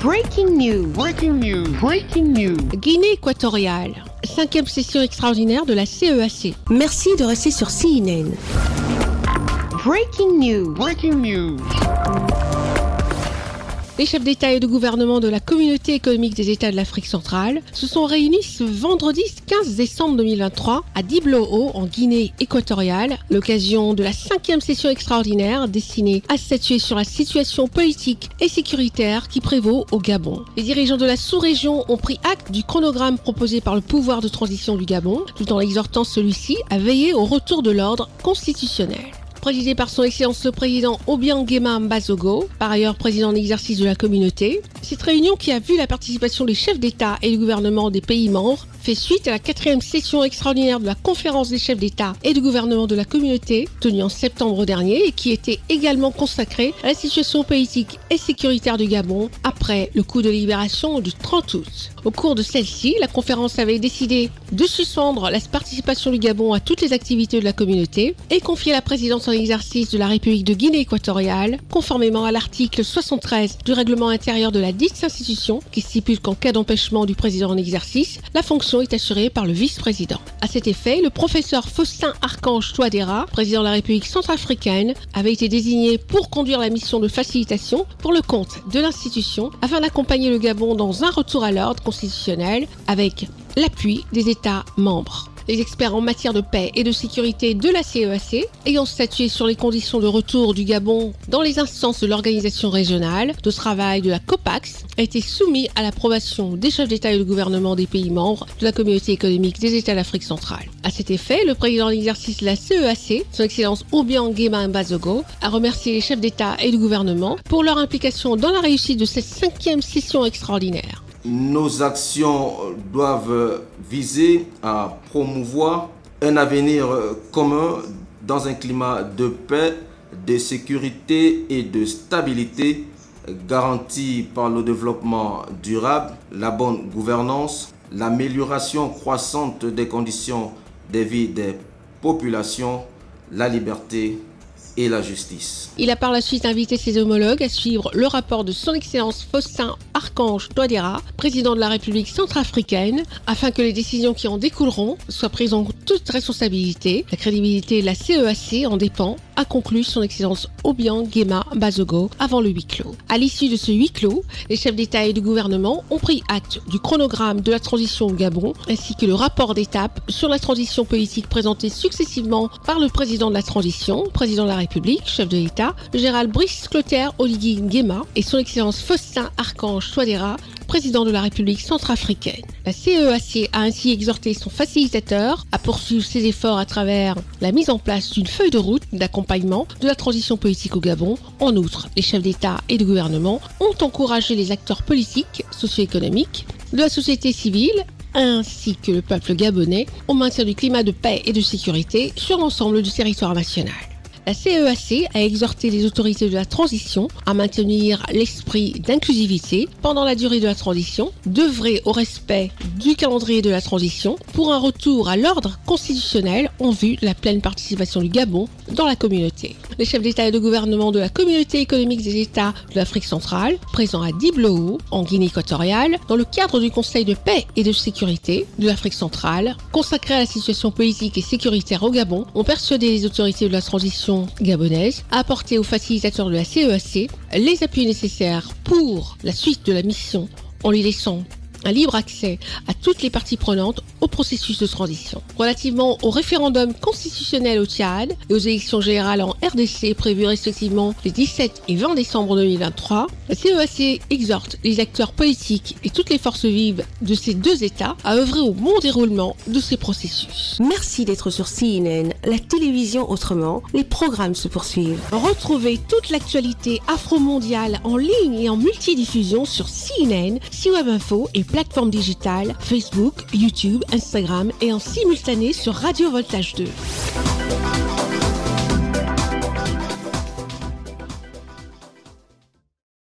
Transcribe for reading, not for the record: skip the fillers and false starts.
Breaking news. Breaking news. Breaking news. Guinée équatoriale. 5e session extraordinaire de la CEAC. Merci de rester sur CNN. Breaking news. Breaking news. Les chefs d'État et de gouvernement de la Communauté économique des États de l'Afrique centrale se sont réunis ce vendredi 15 décembre 2023 à Diblo en Guinée équatoriale, l'occasion de la 5e session extraordinaire destinée à statuer sur la situation politique et sécuritaire qui prévaut au Gabon. Les dirigeants de la sous-région ont pris acte du chronogramme proposé par le pouvoir de transition du Gabon, tout en exhortant celui-ci à veiller au retour de l'ordre constitutionnel. Présidé par son Excellence le Président Obiang Nguema Mbazogo, par ailleurs président en exercice de la communauté. Cette réunion qui a vu la participation des chefs d'État et de gouvernement des pays membres fait suite à la 4e session extraordinaire de la conférence des chefs d'État et de gouvernement de la communauté, tenue en septembre dernier et qui était également consacrée à la situation politique et sécuritaire du Gabon après le coup de libération du 30 août. Au cours de celle-ci, la conférence avait décidé de suspendre la participation du Gabon à toutes les activités de la communauté et confier la présidence en exercice de la République de Guinée équatoriale, conformément à l'article 73 du règlement intérieur de la dite institution, qui stipule qu'en cas d'empêchement du président en exercice, la fonction est assurée par le vice-président. À cet effet, le professeur Faustin Archange Touadéra, président de la République centrafricaine, avait été désigné pour conduire la mission de facilitation pour le compte de l'institution afin d'accompagner le Gabon dans un retour à l'ordre constitutionnel avec l'appui des États membres. Les experts en matière de paix et de sécurité de la CEAC, ayant statué sur les conditions de retour du Gabon dans les instances de l'organisation régionale de travail de la COPAX, a été soumis à l'approbation des chefs d'État et de gouvernement des pays membres de la Communauté économique des États d'Afrique centrale. À cet effet, le président en exercice de la CEAC, son Excellence Obiang Nguema Mbazogo, a remercié les chefs d'État et de gouvernement pour leur implication dans la réussite de cette 5e session extraordinaire. Nos actions doivent viser à promouvoir un avenir commun dans un climat de paix, de sécurité et de stabilité garanti par le développement durable, la bonne gouvernance, l'amélioration croissante des conditions de vie des populations, la liberté et la justice. Il a par la suite invité ses homologues à suivre le rapport de son Excellence Faustin Archange Touadéra, président de la République centrafricaine, afin que les décisions qui en découleront soient prises en toute responsabilité. La crédibilité de la CEAC en dépend, a conclu son Excellence Obiang Nguema Mbazogo avant le huis clos. À l'issue de ce huis clos, les chefs d'État et de gouvernement ont pris acte du chronogramme de la transition au Gabon, ainsi que le rapport d'étape sur la transition politique présenté successivement par le président de la transition, président de la République, chef de l'État, le général Brice Clotaire Oligui Nguema et son Excellence Faustin Archange Touadéra, président de la République centrafricaine. La CEAC a ainsi exhorté son facilitateur à poursuivre ses efforts à travers la mise en place d'une feuille de route d'accompagnement de la transition politique au Gabon. En outre, les chefs d'État et de gouvernement ont encouragé les acteurs politiques, socio-économiques, de la société civile ainsi que le peuple gabonais au maintien du climat de paix et de sécurité sur l'ensemble du territoire national. La CEAC a exhorté les autorités de la transition à maintenir l'esprit d'inclusivité pendant la durée de la transition, d'œuvrer au respect du calendrier de la transition pour un retour à l'ordre constitutionnel en vue de la pleine participation du Gabon dans la communauté. Les chefs d'État et de gouvernement de la Communauté économique des États de l'Afrique centrale, présents à Diblo, en Guinée équatoriale, dans le cadre du Conseil de paix et de sécurité de l'Afrique centrale, consacré à la situation politique et sécuritaire au Gabon, ont persuadé les autorités de la transition gabonaise à apporter aux facilitateurs de la CEAC les appuis nécessaires pour la suite de la mission en lui laissant un libre accès à toutes les parties prenantes au processus de transition. Relativement au référendum constitutionnel au Tchad et aux élections générales en RDC prévues respectivement les 17 et 20 décembre 2023, la CEAC exhorte les acteurs politiques et toutes les forces vives de ces deux États à œuvrer au bon déroulement de ces processus. Merci d'être sur CNN, la télévision autrement. Les programmes se poursuivent. Retrouvez toute l'actualité afro-mondiale en ligne et en multidiffusion sur CNN, C-Web Info et plateformes digitales, Facebook, YouTube, Instagram et en simultané sur Radio Voltage 2.